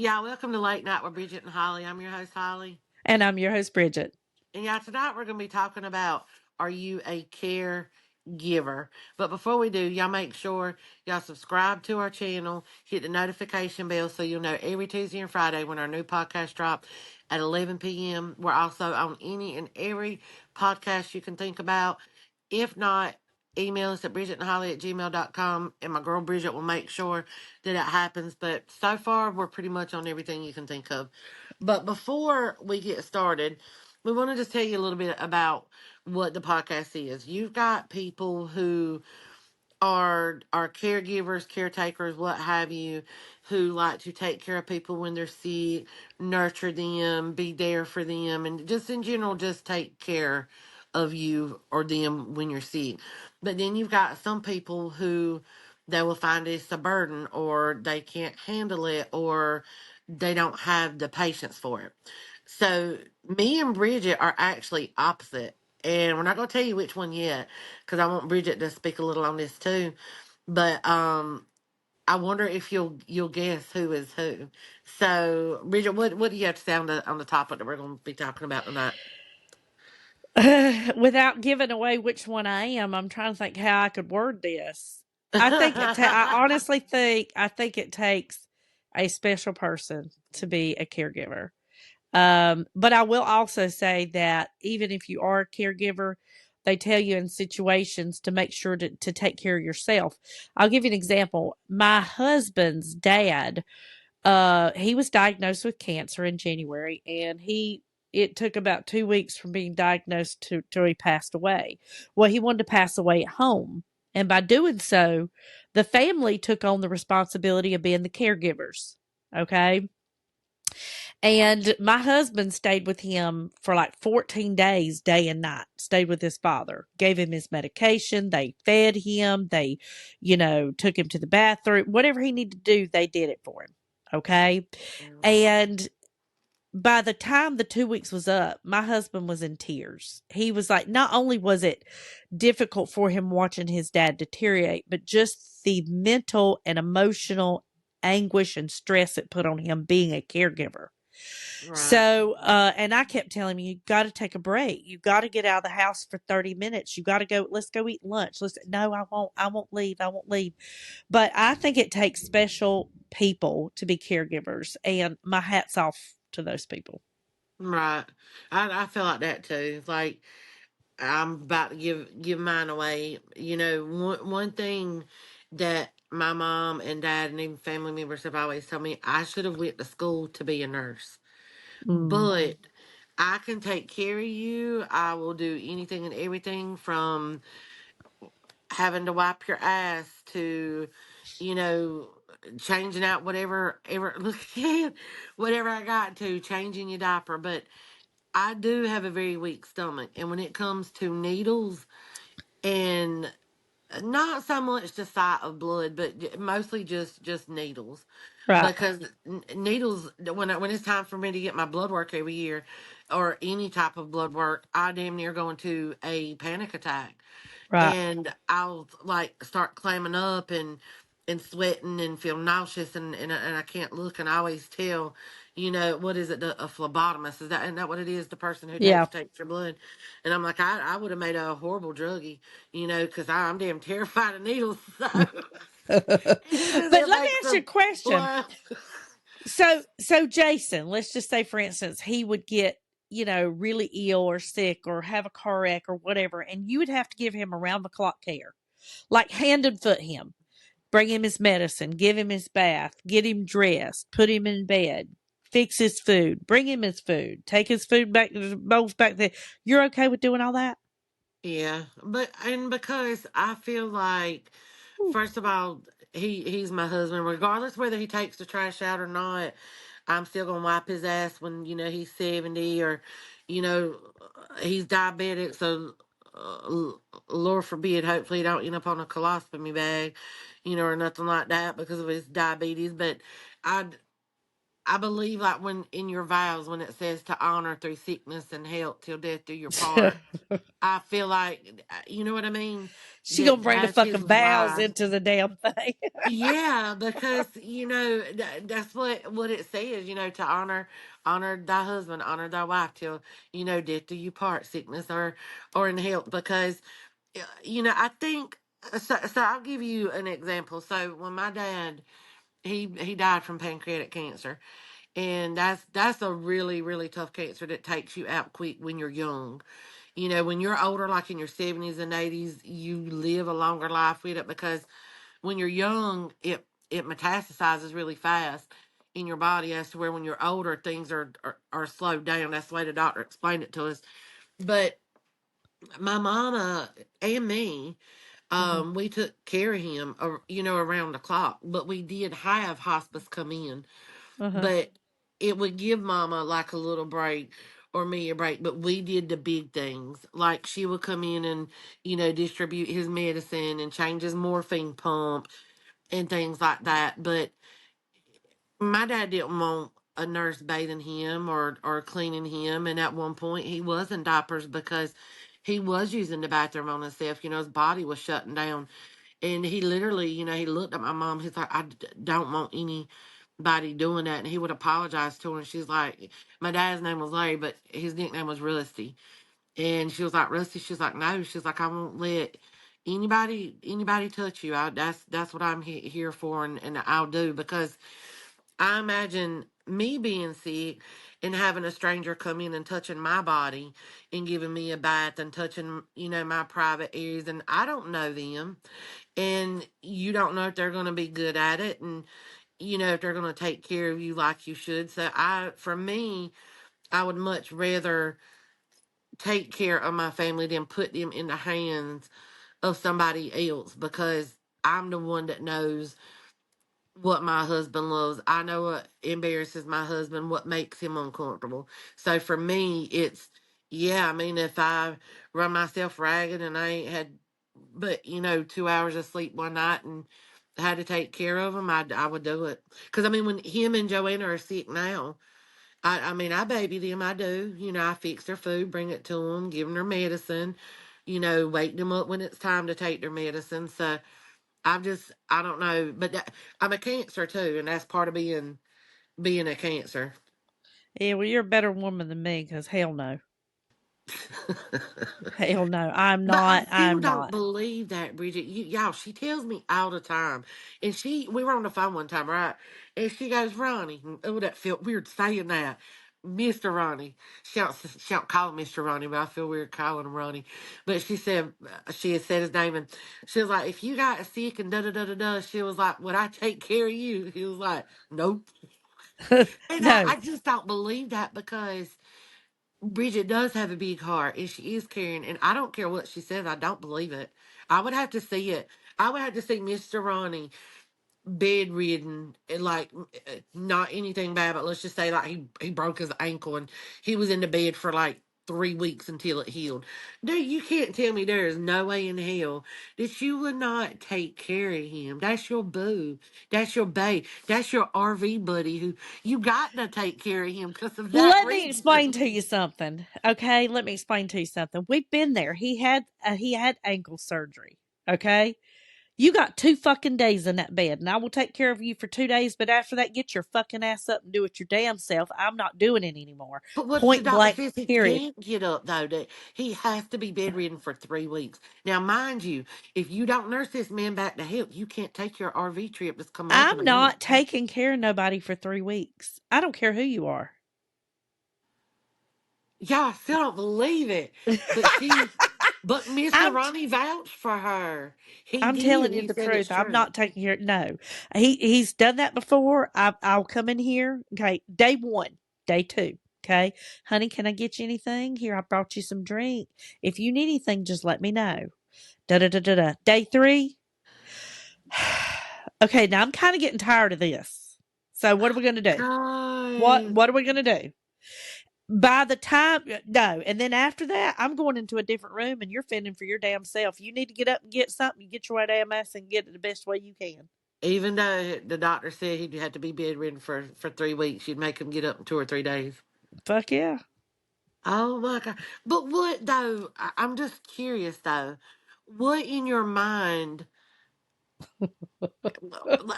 Yeah, welcome to Late Night with Bridget and Holly. I'm your host, Holly. And I'm your host, Bridget. And yeah, tonight we're going to be talking about, are you a caregiver? But before we do, y'all make sure y'all subscribe to our channel, hit the notification bell so you'll know every Tuesday and Friday when our new podcast drop at 11 p.m. We're also on any and every podcast you can think about. If not, email us at bridgetandholly@gmail.com, and my girl Bridget will make sure that it happens. But so far, we're pretty much on everything you can think of. But before we get started, we want to just tell you a little bit about what the podcast is. You've got people who are caregivers, caretakers, what have you, who like to take care of people when they're sick, nurture them, be there for them, and just in general, just take care of you or them when you're sick. But then you've got some people who they will find it's a burden, or they can't handle it, or they don't have the patience for it. So me and Bridget are actually opposite. And we're not going to tell you which one yet, because I want Bridget to speak a little on this too. But I wonder if you'll guess who is who. So Bridget, what do you have to say on the topic that we're going to be talking about tonight? Without giving away which one I am, I'm trying to think how I could word this. I honestly think it takes a special person to be a caregiver. But I will also say that even if you are a caregiver, they tell you in situations to make sure to take care of yourself. I'll give you an example. My husband's dad, he was diagnosed with cancer in January, and it took about 2 weeks from being diagnosed to he passed away. Well, he wanted to pass away at home, and by doing so, the family took on the responsibility of being the caregivers. Okay. And my husband stayed with him for like 14 days, day and night, stayed with his father, gave him his medication. They fed him. They, took him to the bathroom, whatever he needed to do, they did it for him. Okay. And by the time the 2 weeks was up, my husband was in tears. He was like, not only was it difficult for him watching his dad deteriorate, but just the mental and emotional anguish and stress it put on him being a caregiver. Right. So, and I kept telling him, you got to take a break. You got to get out of the house for 30 minutes. You got to go, let's go eat lunch. No, I won't leave. I won't leave. But I think it takes special people to be caregivers, and my hat's off to those people. Right. I feel like that too. Like I'm about to give mine away. One thing that my mom and dad and even family members have always told me, I should have went to school to be a nurse. Mm, But I can take care of you. I will do anything and everything from having to wipe your ass to, you know, changing out whatever ever look at whatever I got to, changing your diaper. But I do have a very weak stomach, and when it comes to needles and not so much the sight of blood, but mostly just needles, right, because needles when it's time for me to get my blood work every year, or any type of blood work, I damn near go into a panic attack, right. and I'll like start clamming up and sweating and feel nauseous, and I can't look, and I always tell, what is it, a phlebotomist, isn't that what it is, the person who Yeah. takes your blood, and I'm like, I would have made a horrible druggie, because I'm damn terrified of needles. So But it let me makes ask you a them question. laugh. So Jason, let's just say, for instance, he would get, really ill or sick or have a car wreck or whatever, and you would have to give him around the clock care, like hand and foot him, bring him his medicine, give him his bath, get him dressed, put him in bed, fix his food, bring him his food, take his food back, bowls back there. You're okay with doing all that? Yeah, but and because I feel like, first of all, he's my husband. Regardless whether he takes the trash out or not, I'm still gonna wipe his ass when he's 70, or you know he's diabetic. So Lord forbid, hopefully he don't end up on a colostomy bag, or nothing like that because of his diabetes. But I I believe like when in your vows when it says to honor through sickness and health till death do your part. I feel like you know what I mean. She gonna That bring the that's his fucking vows why. into the damn thing. Yeah, because that's what it says. To honor thy husband, honor thy wife till death do you part, sickness or in health. Because I think so. So I'll give you an example. So when my dad he died from pancreatic cancer, and that's a really really tough cancer that takes you out quick when you're young. When you're older, like in your 70s and 80s, you live a longer life with it because when you're young, it metastasizes really fast in your body as to where when you're older, things are slowed down. That's the way the doctor explained it to us. But my mama and me, Hmm. we took care of him, around the clock. But we did have hospice come in, Uh-huh. but it would give mama like a little break or me a break, but we did the big things. Like she would come in and, distribute his medicine and change his morphine pump and things like that. But my dad didn't want a nurse bathing him or cleaning him. And at one point, he was in diapers because he was using the bathroom on himself. His body was shutting down. And he literally, he looked at my mom. He's like, don't want anybody doing that. And he would apologize to her. And she's like, my dad's name was Larry, but his nickname was Rusty. And she was like, Rusty, she's like, no. She's like, I won't let anybody touch you. That's what I'm here for, and I'll do because I imagine me being sick and having a stranger come in and touching my body and giving me a bath and touching, my private areas, and I don't know them, and you don't know if they're going to be good at it, and if they're going to take care of you like you should. So for me, I would much rather take care of my family than put them in the hands of somebody else because I'm the one that knows what my husband loves. I know what embarrasses my husband, what makes him uncomfortable. So for me, it's, yeah, I mean, if I run myself ragged and I ain't had but 2 hours of sleep one night and had to take care of him, I would do it. Because I mean, when him and Joanna are sick now, I mean, I baby them. I do. I fix their food, bring it to them, give them their medicine. Wake them up when it's time to take their medicine. So I don't know, but I'm a cancer too, and that's part of being a cancer. Yeah, well, you're a better woman than me because hell no. Hell no. I'm But I not. still I'm don't not. believe that, Bridget. Y'all, she tells me all the time. And we were on the phone one time, right? And she goes, Ronnie, oh, that felt weird saying that. Mr. Ronnie. She don't call him Mr. Ronnie, but I feel weird calling him Ronnie. But she said, she had said his name, and she was like, if you got sick and da da da da da, she was like, would I take care of you? He was like, nope. And I, No. I just don't believe that because Bridget does have a big heart and she is caring. And I don't care what she says, I don't believe it. I would have to see it. I would have to see Mr. Ronnie bedridden and like not anything bad, but let's just say like he broke his ankle and he was in the bed for like 3 weeks until it healed. Dude, you can't tell me there is no way in hell that you would not take care of him. That's your boo. That's your babe. That's your RV buddy who you got to take care of him because of that Let me explain reason. to you something. Okay? Let me explain to you something. We've been there. He had ankle surgery. Okay? You got 2 fucking days in that bed, and I will take care of you for 2 days, but after that, get your fucking ass up and do it your damn self. I'm not doing it anymore. But what the Point doctor blank, says he period. can't get up though, that he has to be bedridden for 3 weeks. Now, mind you, if you don't nurse this man back to health, you can't take your RV trip that's coming up in I'm a month. not taking care of nobody for 3 weeks. I don't care who you are. Y'all still don't believe it. But but Mr. I'm Ronnie vouched for her. He I'm did. telling you He the said it's truth. I'm true. not taking care. No, he's done that before. I'll come in here. Okay, day one, day two. Okay, honey, can I get you anything? Here, I brought you some drink. If you need anything, just let me know. Da da da da da. Day three. Okay, now I'm kind of getting tired of this. So what are we gonna do? What No. What are we gonna do? By the time no, and then after that, I'm going into a different room, and you're fending for your damn self. You need to get up and get something. You get your damn ass and get it the best way you can. Even though the doctor said he'd have to be bedridden for 3 weeks, you'd make him get up in 2 or 3 days. Fuck yeah. Oh my God. But what though? I'm just curious though. What in your mind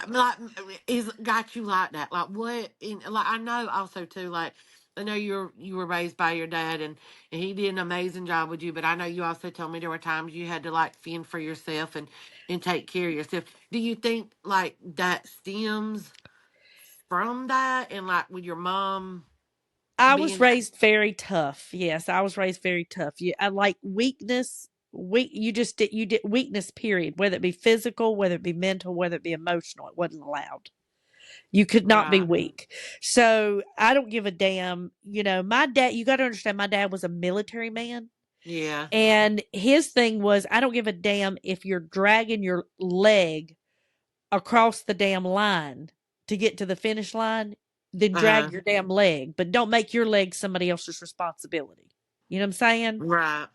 like is got you like that? Like what in like I know also too like I know you were raised by your dad and he did an amazing job with you, but I know you also told me there were times you had to like fend for yourself and take care of yourself. Do you think like that stems from that and like with your mom I was being raised very tough. Yes, I was raised very tough. I like weakness. You just did. You did weakness. Period. Whether it be physical, whether it be mental, whether it be emotional, it wasn't allowed. You could not be right? weak. So I don't give a damn. My dad. You got to understand. My dad was a military man, Yeah. and his thing was, I don't give a damn if you're dragging your leg across the damn line to get to the finish line, then Uh-huh. drag your damn leg, but don't make your leg somebody else's responsibility. You know what I'm saying? Right.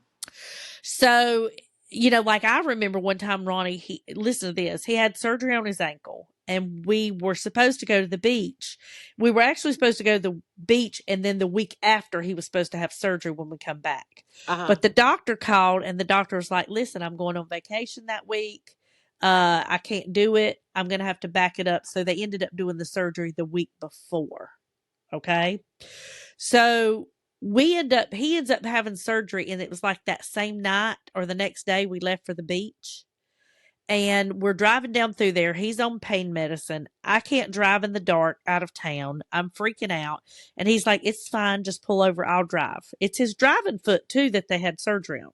So, like I remember one time Ronnie, he listen to this. He had surgery on his ankle and we were supposed to go to the beach. We were actually supposed to go to the beach and then the week after he was supposed to have surgery when we come back. Uh-huh. But the doctor called and the doctor was like, "Listen, I'm going on vacation that week. I can't do it. I'm going to have to back it up." So they ended up doing the surgery the week before. Okay. So he ends up having surgery and it was like that same night or the next day we left for the beach and we're driving down through there. He's on pain medicine. I can't drive in the dark out of town. I'm freaking out. And he's like, "It's fine. Just pull over. I'll drive." It's his driving foot too that they had surgery on.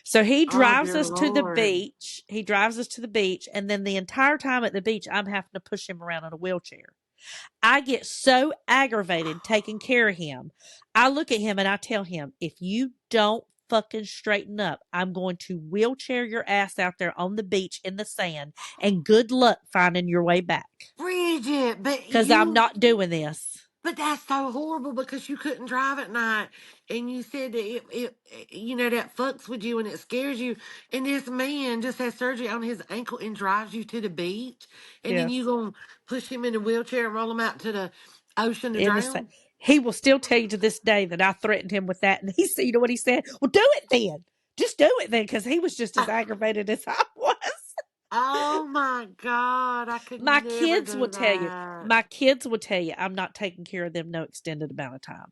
So he Oh drives dear us to the Lord. beach. He drives us to the beach. And then the entire time at the beach, I'm having to push him around in a wheelchair. I get so aggravated taking care of him. I look at him and I tell him, "If you don't fucking straighten up, I'm going to wheelchair your ass out there on the beach in the sand and good luck finding your way back Bridget, because I'm not doing this." but that's so horrible because you couldn't drive at night, and you said that that fucks with you and it scares you. And this man just has surgery on his ankle and drives you to the beach, and then you Yes. gonna push him in a wheelchair and roll him out to the ocean to In the sand. drown? He will still tell you to this day that I threatened him with that. And he said, "You know what he said? Well, do it then. Just do it then." Because he was just as aggravated as I was. Oh my God, I could My never kids will do tell you, that. my kids will tell you I'm not taking care of them no extended amount of time.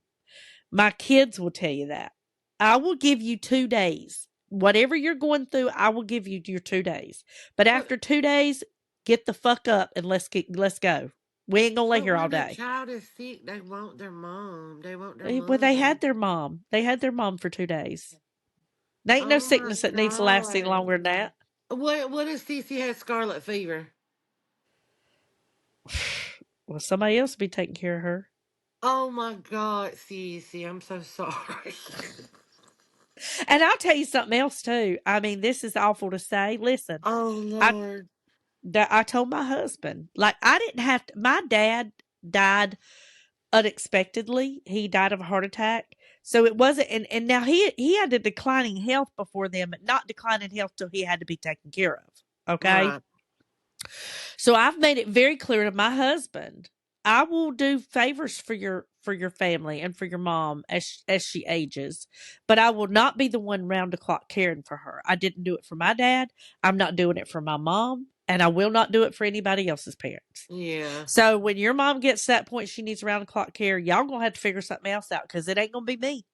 My kids will tell you that. I will give you 2 days. Whatever you're going through, I will give you your 2 days. But But after 2 days, get the fuck up and let's go. We ain't gonna lay but here all when a day. child is sick, they want their mom. They want their Well, they mother. had their mom. They had their mom for 2 days. There ain't no Oh my sickness that needs to last any God. longer than that. What if Cece has scarlet fever? Well, somebody else will be taking care of her. Oh my God, Cece, I'm so sorry. And I'll tell you something else too. I mean, this is awful to say. Listen, Oh I Lord. I told my husband, like I didn't have to. My dad died unexpectedly. He died of a heart attack. So it wasn't, and now he had a declining health before them, but not declining health till he had to be taken care of. Okay, Right. so I've made it very clear to my husband, I will do favors for your family and for your mom as she ages, but I will not be the one round the clock caring for her. I didn't do it for my dad. I'm not doing it for my mom, and I will not do it for anybody else's parents. Yeah. So when your mom gets to that point she needs round the clock care, y'all gonna have to figure something else out because it ain't gonna be me.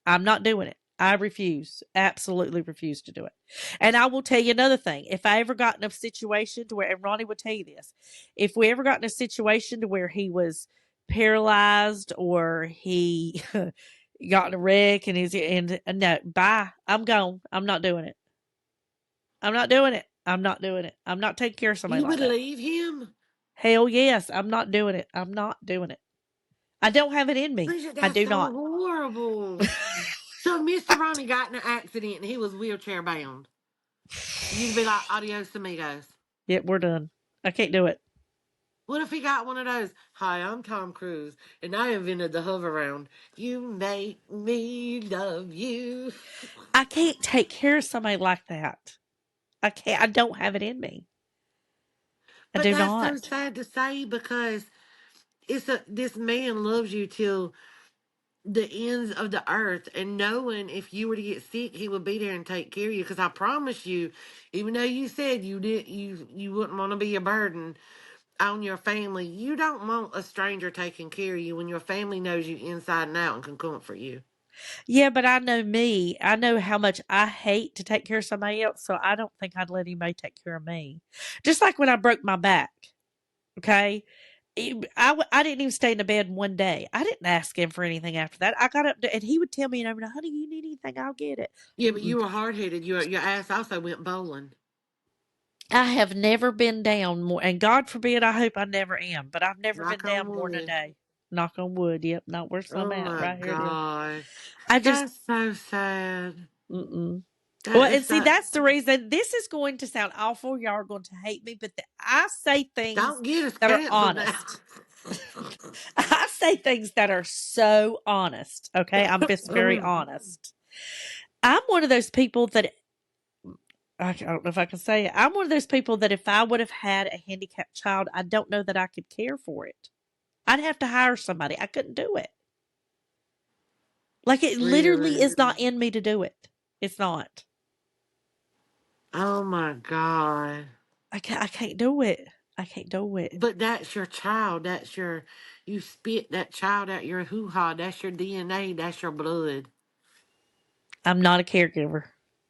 I'm not doing it. I refuse, absolutely refuse to do it. And I will tell you another thing. If I ever got in a situation to where, and Ronnie would tell you this, if we ever got in a situation to where he was paralyzed or he got in a wreck and no, bye, I'm gone. I'm not doing it. I'm not doing it. I'm not doing it. I'm not taking care of somebody You like would that. leave him? Hell yes, I'm not doing it. I'm not doing it. I don't have it in me. Bridget, I that's do so not. horrible. So Mr. Ronnie got in an accident and he was wheelchair bound. You'd be like, adios amigos. Yeah, we're done. I can't do it. What if he got one of those? Hi, I'm Tom Cruise, and I invented the hover round. You make me love you. I can't take care of somebody like that. I can't. I don't have it in me. I But do that's so not. sad to say because this man loves you till the ends of the earth, and knowing if you were to get sick, he would be there and take care of you. Because I promise you, even though you said you wouldn't want to be a burden on your family, you don't want a stranger taking care of you when your family knows you inside and out and can comfort you. Yeah, but I know me. I know how much I hate to take care of somebody else, so I don't think I'd let anybody take care of me. Just like when I broke my back, okay? I didn't even stay in the bed one day. I didn't ask him for anything after that. I got up and he would tell me, and I would, honey, you need anything, I'll get it. Yeah, but Mm-mm. you were hard headed. Your ass also went bowling. I have never been down more, and God forbid, I hope I never am, but I've never been Knock on down more than a wood. day. Knock on wood. Yep, not where some Oh at. my Right here it is. god, I just, that's so sad. mm-mm. That Well, is and see, that. that's the reason this is going to sound awful. Y'all are going to hate me, but I say things Don't get us that are canceled now. honest. I say things that are so honest. Okay. I'm just very honest. I'm one of those people that I don't know if I can say it. I'm one of those people that if I would have had a handicapped child, I don't know that I could care for it. I'd have to hire somebody. I couldn't do it. Like it literally Really? is not in me to do it. It's not. Oh my god. I can't do it. I can't do it. But that's your child. You spit that child out your hoo ha. That's your DNA. That's your blood. I'm not a caregiver.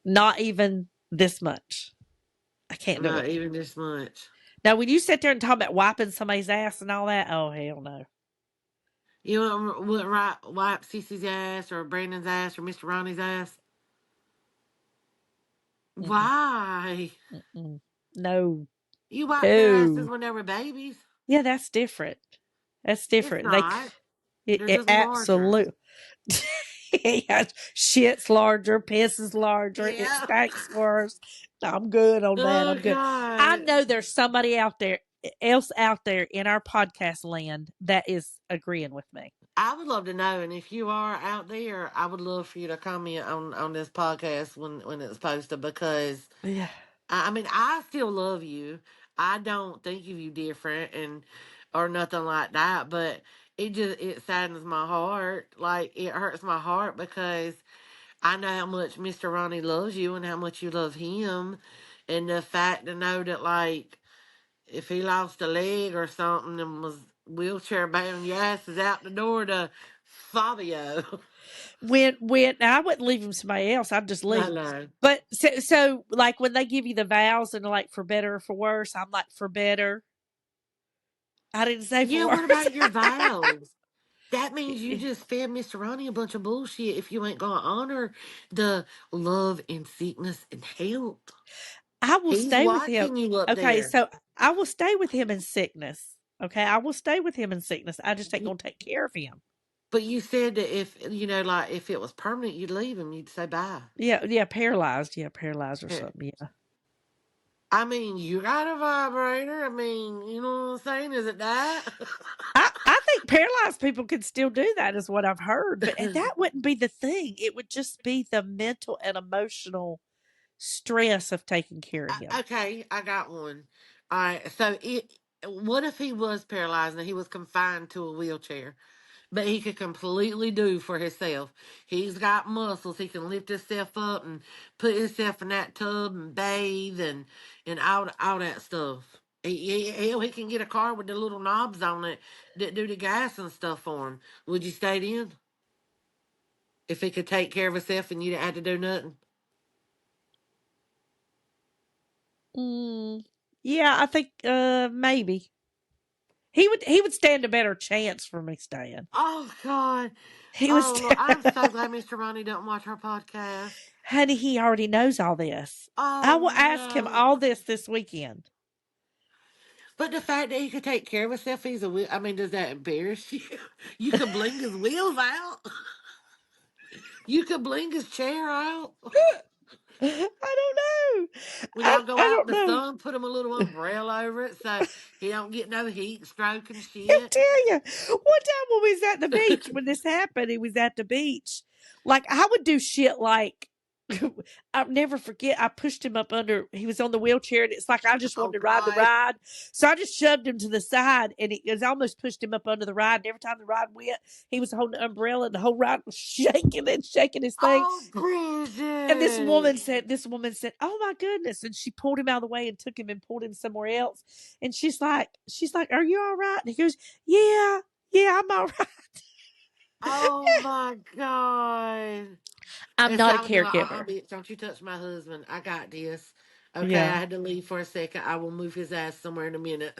Not even this much. I can't do Not it. even this much. Now, when you sit there and talk about wiping somebody's ass and all that, oh hell no. You wouldn't wipe Cece's ass or Brandon's ass or Mr. Ronnie's ass? Mm-mm, Why? mm-mm. No, You wiped their asses no. when they were babies? Yeah, that's different. That's It's different. not. They're It just larger. absolute. Yeah, shit's larger, piss is larger, it Yeah. stinks worse. I'm good on that. Oh I'm good. I God. know there's somebody else out there in our podcast land that is agreeing with me. I would love to know, and if you are out there, I would love for you to comment on this podcast when it's posted because Yeah. I mean I still love you. I don't think of you different and or nothing like that, but it saddens my heart. Like it hurts my heart because I know how much Mr. Ronnie loves you and how much you love him, and the fact to know that like if he lost a leg or something and was wheelchair bound, your ass is out the door to Fabio. When I wouldn't leave him somebody else, I'd just I leave. know. But so like when they give you the vows and like for better or for worse, I'm like for better. I didn't say Yeah, for what worse. about your vows? That means you just fed Mr. Ronnie a bunch of bullshit if you ain't gonna honor the love and sickness and health. I will He's stay with him. watching you up Okay, there. so I will stay with him in sickness. Okay, I will stay with him in sickness. I just ain't gonna take care of him. But you said that if you know, like if it was permanent, you'd leave him. You'd say bye. Yeah, yeah, paralyzed. Yeah, paralyzed or Yeah. something. Yeah. I mean, you got a vibrator. I mean, you know what I'm saying? Is it that? I think paralyzed people can still do that, is what I've heard. But that wouldn't be the thing. It would just be the mental and emotional stress of taking care of him. Okay, I got one. All right. So what if he was paralyzed and he was confined to a wheelchair? But he could completely do for himself. He's got muscles. He can lift himself up and put himself in that tub and bathe and all that stuff. He can get a car with the little knobs on it that do the gas and stuff for him. Would you stay in if he could take care of himself and you didn't have to do nothing? Mm, yeah, I think maybe he would stand a better chance for me staying. Oh God! He would Oh Lord, stand. I'm so glad Mr. Ronnie don't watch our podcast. Honey, he already knows all this. I will Oh ask him no! all this weekend. But the fact that he could take care of himself, I mean, does that embarrass you? You could bling his wheels out. You could bling his chair out. I don't know. When y'all go I out in don't the know. sun, put him a little umbrella over it so he don't get no heat stroke and He'll shit. tell you. One time when we was at the beach, when this happened, he was at the beach. Like I would do shit like I'll never forget. I pushed him up under. He was on the wheelchair, and it's like I just Oh wanted to ride the God. ride, so I just shoved him to the side, and it was almost pushed him up under the ride. And every time the ride went, he was holding the umbrella, and the whole ride was shaking and shaking his thing. Oh, And Bridget. this woman said, "Oh my goodness!" And she pulled him out of the way and took him and pulled him somewhere else. And she's like, "Are you all right?" And he goes, "Yeah, yeah, I'm all right." Oh my God. I'm And so not a I would be like, caregiver. bitch, don't you touch my husband. I got this. Okay, Yeah. I had to leave for a second. I will move his ass somewhere in a minute.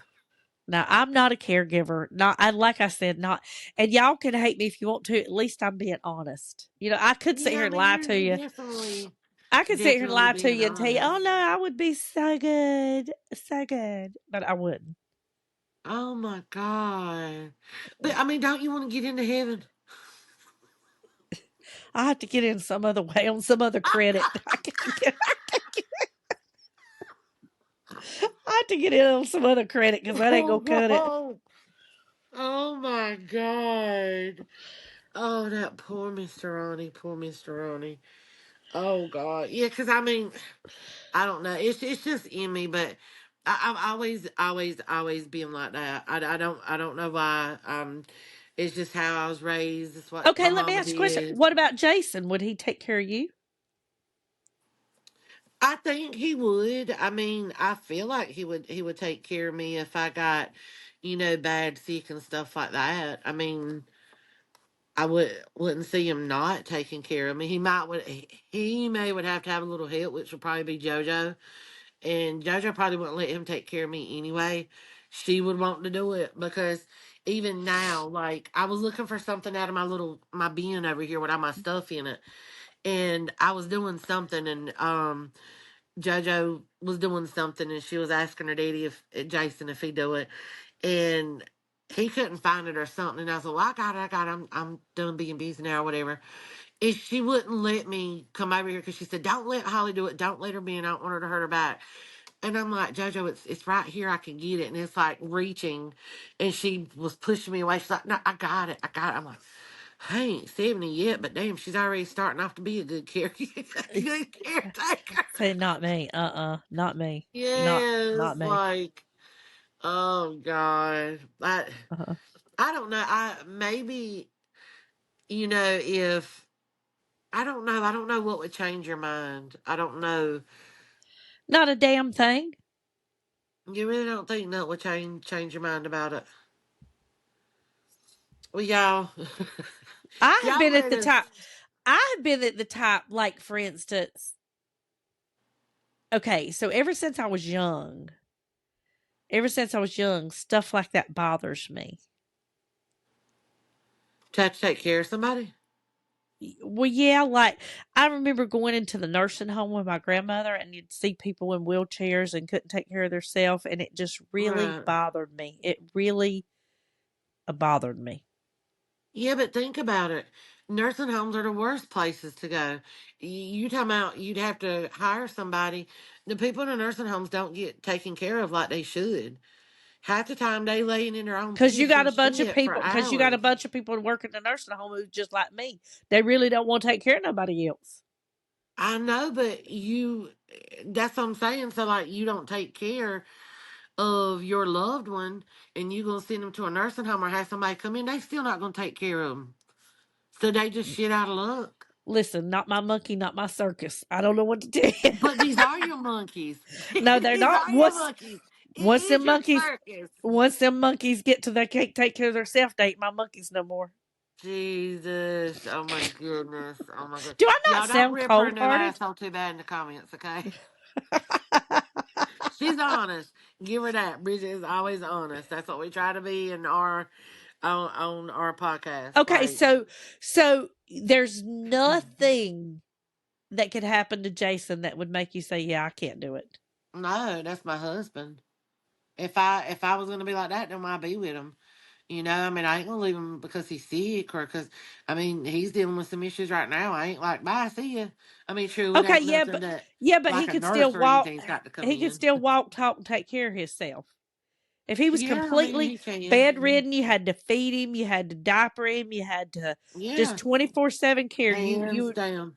Now I'm not a caregiver. Not I like I said, not and y'all can hate me if you want to. At least I'm being honest. I could sit Yeah, here I and mean, lie you're to you're you. definitely I could sit here and definitely lie to being you and tell you, oh honest. no, I would be so good, but I wouldn't. Oh my God. But I mean, don't you want to get into heaven? I have to get in some other way on some other credit. I have to get in on some other credit because that ain't Oh gonna cut it. God. Oh my God. Oh, that poor Mr. Ronnie, poor Mr. Ronnie. Oh God. Yeah, because I mean, I don't know. It's just in me, but I've always been like that. I don't know why. It's just how I was raised. It's what my Okay, let me mama ask you a question. did. What about Jason? Would he take care of you? I think he would. I mean, I feel like he would take care of me if I got, bad sick and stuff like that. I mean, I wouldn't see him not taking care of me. He may would have to have a little help, which would probably be JoJo. And JoJo probably wouldn't let him take care of me anyway. She would want to do it because even now, like I was looking for something out of my bin over here with all my stuff in it, and I was doing something, and JoJo was doing something, and she was asking her daddy if Jason if he do it, and he couldn't find it or something, and I was like, well, I got it, I'm done being busy now or whatever. If she wouldn't let me come over here because she said, don't let Holly do it, don't let her be, and I don't want her to hurt her back. And I'm like, JoJo, it's right here. I can get it. And it's like reaching. And she was pushing me away. She's like, no, I got it. I got it. I'm like, I ain't 70 yet, but damn, she's already starting off to be a good good caretaker. Say not me. Not me. Not Yes, me. like, oh God. Uh-huh. I don't know. Maybe, if I don't know what would change your mind. I don't know. Not a damn thing. You really don't think that would change your mind about it? Well, y'all, I have y'all been at let the us. top. I have been at the top, like for instance, okay, so ever since I was young, stuff like that bothers me. To have to take care of somebody? Well, yeah, like I remember going into the nursing home with my grandmother, and you'd see people in wheelchairs and couldn't take care of themselves, and it just really Right. bothered me. It really bothered me. Yeah, but think about it. Nursing homes are the worst places to go. You talking about you'd have to hire somebody. The people in the nursing homes don't get taken care of like they should. Half the time they laying in their own Because you piss got and a bunch of shit for people, because you got a hours. bunch of people working in the nursing home who just like me. They really don't want to take care of nobody else. I know, but that's what I'm saying. So, like, you don't take care of your loved one and you going to send them to a nursing home or have somebody come in, they still not going to take care of them. So they just shit out of luck. Listen, not my monkey, not my circus. I don't know what to tell you. But these are your monkeys. No, they're These not. are your monkeys. It Once is them your monkeys circus. once them monkeys get to they can't take care of themselves, they ain't my monkeys no more. Jesus. Oh my goodness. Oh my god. Do I not Y'all don't sound rip her a cold new hearted? asshole too bad in the comments, okay? She's honest. Give her that. Bridget is always honest. That's what we try to be in on our podcast. Okay, Like, so there's nothing that could happen to Jason that would make you say, "Yeah, I can't do it." no, that's my husband. If I was gonna be like that, then why be with him? I mean, I ain't gonna leave him because he's sick or because I mean he's dealing with some issues right now. I ain't like, bye, see ya. I mean, true, it Okay, ain't nothing that yeah, but like he a could still nurse or walk. anything's got to come He could in. still walk, talk, and take care of himself. If he was Yeah, I mean completely he can. bedridden, you had to feed him, you had to diaper him, you had to just Yeah, 24/7 care. hands You down.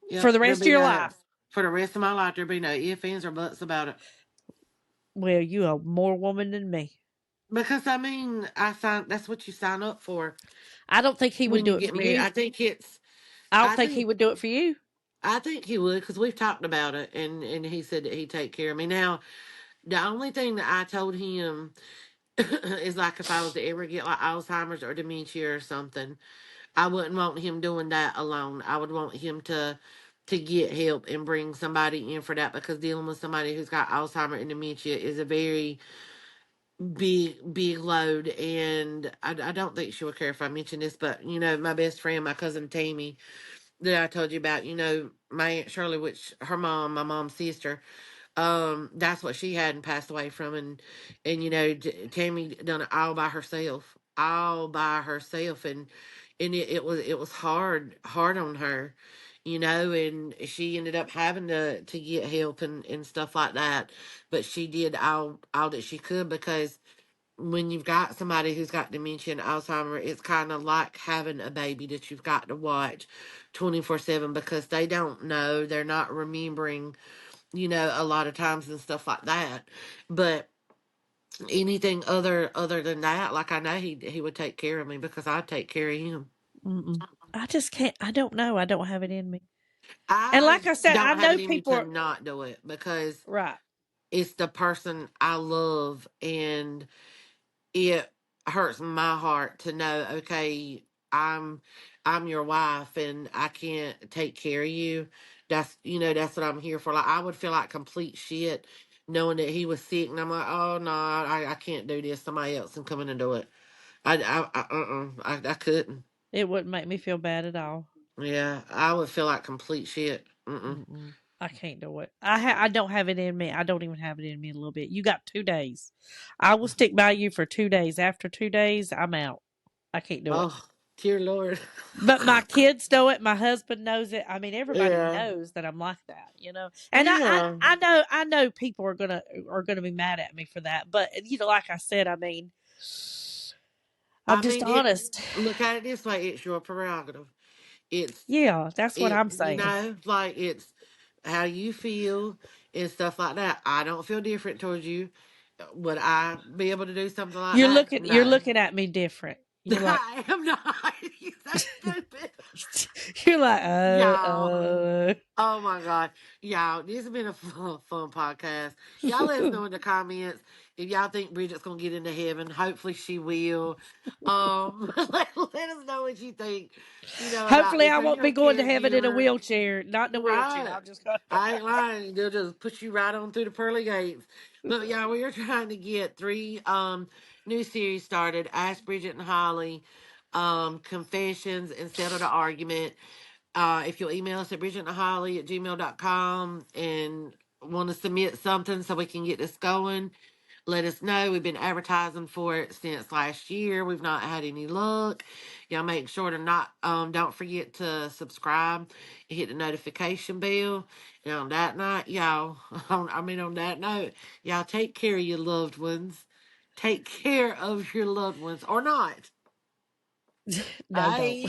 For Yep. the There'll rest of be your no life. for the rest of my life. There'll be no ifs, ands, or buts about it. Well, you are more woman than me. Because I mean, I sign. That's what you sign up for I don't think he would when you do it get for married. you. I think it's. I don't I think he think. would do it for you. I think he would because we've talked about it, and he said that he'd take care of me. Now, the only thing that I told him is like if I was to ever get like Alzheimer's or dementia or something, I wouldn't want him doing that alone. I would want him to get help and bring somebody in for that because dealing with somebody who's got Alzheimer and dementia is a very big load. And I don't think she would care if I mention this, but you know, my best friend, my cousin Tammy, that I told you about, you know, my Aunt Shirley, which her mom, my mom's sister, that's what she had and passed away from. And you know, Tammy done it all by herself. And it was hard on her, you know, and she ended up having to get help and stuff like that. But she did all that she could because when you've got somebody who's got dementia and Alzheimer, it's kind of like having a baby that you've got to watch 24/7 because they don't know, they're not remembering, you know, a lot of times and stuff like that. But anything other than that, like I know he would take care of me because I'd take care of him. Mm-mm. I just can't. I don't know. I don't have it in me. And I like I said, I don't have know it in me people to are not do it because right. it's the person I love, and it hurts my heart to know, okay, i'm I'm your wife and I can't take care of you. That's, you know, that's what I'm here for. Like I would feel like complete shit knowing that he was sick and I'm like, oh no, I can't do this, somebody else can come in and do it. I couldn't. It wouldn't make me feel bad at all. Yeah, I would feel like complete shit. Mm-mm. Mm-mm. I can't do it. I don't have it in me. I don't even have it in me a little bit. You got 2 days. I will stick by you for 2 days. After 2 days, I'm out. I can't do it. Oh, dear Lord. But my kids know it. My husband knows it. I mean, everybody Yeah. knows that I'm like that, you know. And Yeah. I know people are gonna be mad at me for that. But you know, like I said, I mean, I'm I just mean, it. honest. Look at it this way: it's your prerogative. It's Yeah, that's what it. I'm You saying. know, like it's how you feel and stuff like that. I don't feel different towards you. Would I be able to do something like that? You're No, looking at me different. You're like I am not. You're so stupid, you're like y'all. Oh my God. Y'all, this has been a fun podcast. Y'all let us know in the comments if y'all think Bridget's gonna get into heaven. Hopefully she will. Let us know what you think, you know, about Hopefully this. I Are won't you a be going to heaven in a caregiver? wheelchair. Not in a wheelchair. Right. I'm just going I ain't lying. They'll just push you right on through the pearly gates. But yeah, we are trying to get 3 new series started. Ask Bridget and Holly, confessions and settle the argument. If you'll email us at bridgetandholly@gmail.com and want to submit something so we can get this going, let us know. We've been advertising for it since last year. We've not had any luck. Y'all make sure to not don't forget to subscribe and hit the notification bell. And on that night, y'all, on that note, y'all take care of your loved ones. Take care of your loved ones or not. no, don't. Bye.